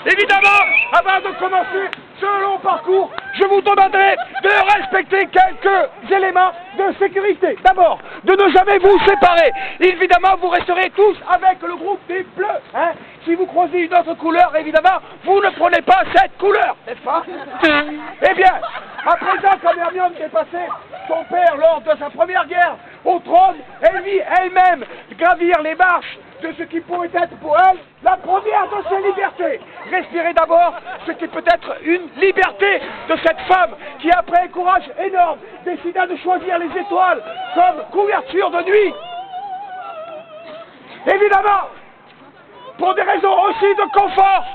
Évidemment, avant de commencer ce long parcours, je vous demanderai de respecter quelques éléments de sécurité. D'abord, de ne jamais vous séparer. Évidemment, vous resterez tous avec le groupe des bleus. Hein. Si vous croisez une autre couleur, évidemment, vous ne prenez pas cette couleur, n'est-ce pas? Eh bien, à présent, quand Hermione dépassait son père lors de sa première guerre au trône, elle vit elle-même gravir les marches de ce qui pourrait être pour elle la première de ses libertés. Respirez d'abord ce qui peut être une liberté de cette femme qui, après un courage énorme, décida de choisir les étoiles comme couverture de nuit. Évidemment, pour des raisons aussi de confort,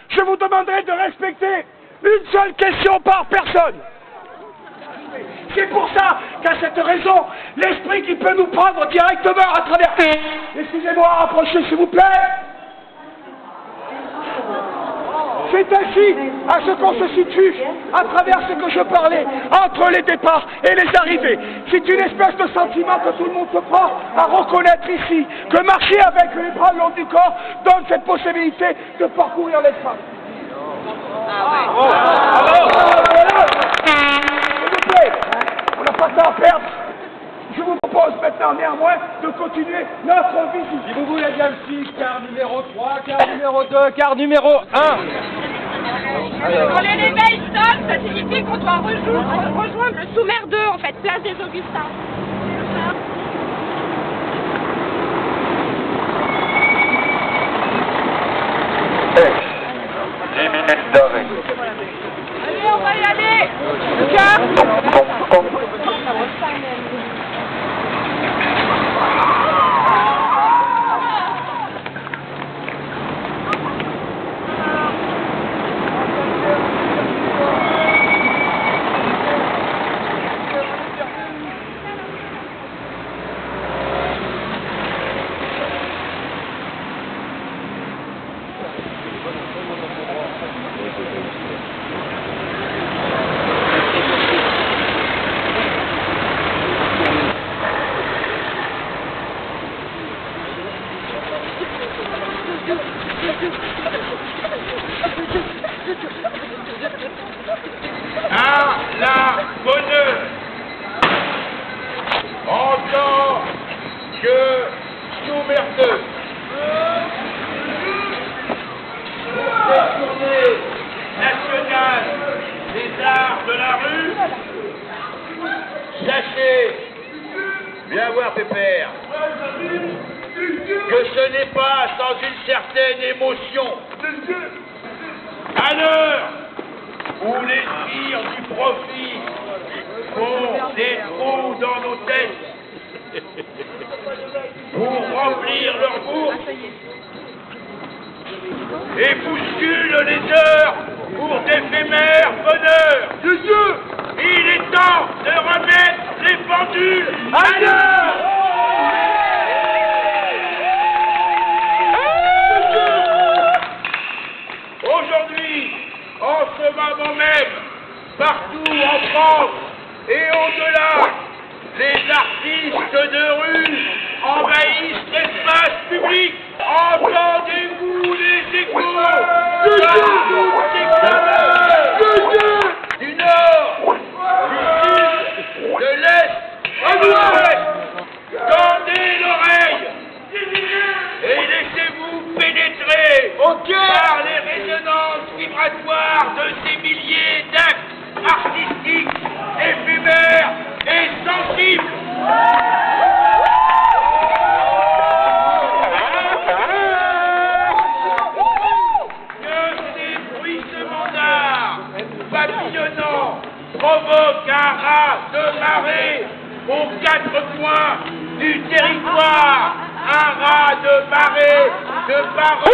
je vous demanderai de respecter une seule question par personne. C'est pour ça qu'à cette raison, l'esprit qui peut nous prendre directement à travers... Excusez-moi, approchez s'il vous plaît. C'est ainsi à ce qu'on se situe, à travers ce que je parlais, entre les départs et les arrivées. C'est une espèce de sentiment que tout le monde se prend à reconnaître ici, que marcher avec les bras le long du corps donne cette possibilité de parcourir l'espace. S'il vous plaît, on n'a pas de temps à perdre. Je vous propose maintenant néanmoins de continuer notre visite. Si vous voulez bien le 6, quart numéro 3, quart numéro 2, quart numéro 1. Quand l'éveil sonne, ça signifie qu'on doit rejoindre le sous-mer 2, en fait, place des Augustins. Et 10 minutes d'arrêt. Allez, on va y aller. Lucas. À la bonne heure, en tant que sous-merdeux, pour cette journée nationale des arts de la rue, sachez, viens voir Pépère, que ce n'est pas sans une certaine émotion. À l'heure où les sbires du profit font des trous dans nos têtes pour remplir leurs bourses et bousculent les heures pour d'éphémères bonheurs. Il est temps de remettre les pendules à l'heure. Aujourd'hui, en ce moment même, partout en France et au-delà, les artistes de rue envahissent l'espace public. Entendez-vous les échos partout ces clameurs du nord, du sud, de l'est et de l'ouest. Tendez l'oreille et laissez-vous pénétrer par les résonances vibratoires de ces milliers d'actes artistiques, éphémères et sensibles. Que ces bruissements d'art papillonnants provoquent un raz de marée aux quatre coins du territoire, un raz de marée de paroles.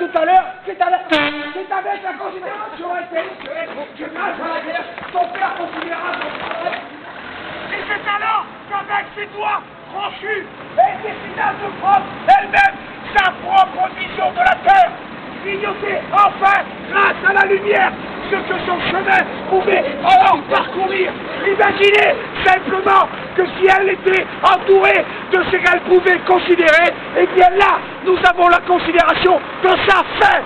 tout à l'heure, c'est avec la considération intellectuelle que grâce à la guerre, ton père considéra son travail. Et c'est alors qu'avec ses doigts crochus et décida de prendre elle-même sa propre vision de la terre, ignoter enfin, grâce à la lumière, ce que son chemin pouvait alors parcourir. Imaginez simplement que si elle était entourée de ce qu'elle pouvait considérer, eh bien là, nous avons la considération de sa fin.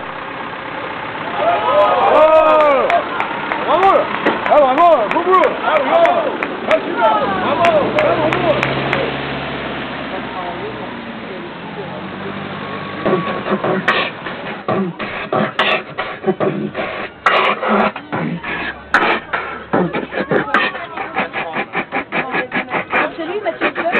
Bravo! Bravo! Ah, bravo! Beau boulot! Ah, bravo! Ah, super! Bravo! Bravo! Salut Mathieu Club.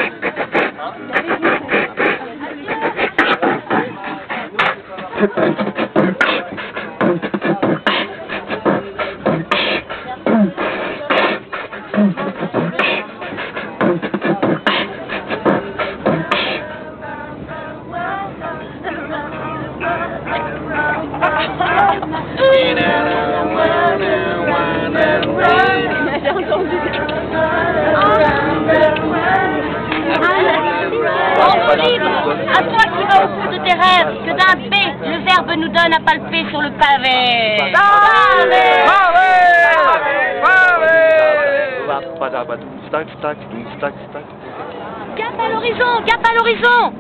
J'ai entendu. Ordre libre, à toi qui vas au bout de tes rêves, que d'un P, le verbe nous donne à palper sur le pavé. Cap à l'horizon, cap à l'horizon.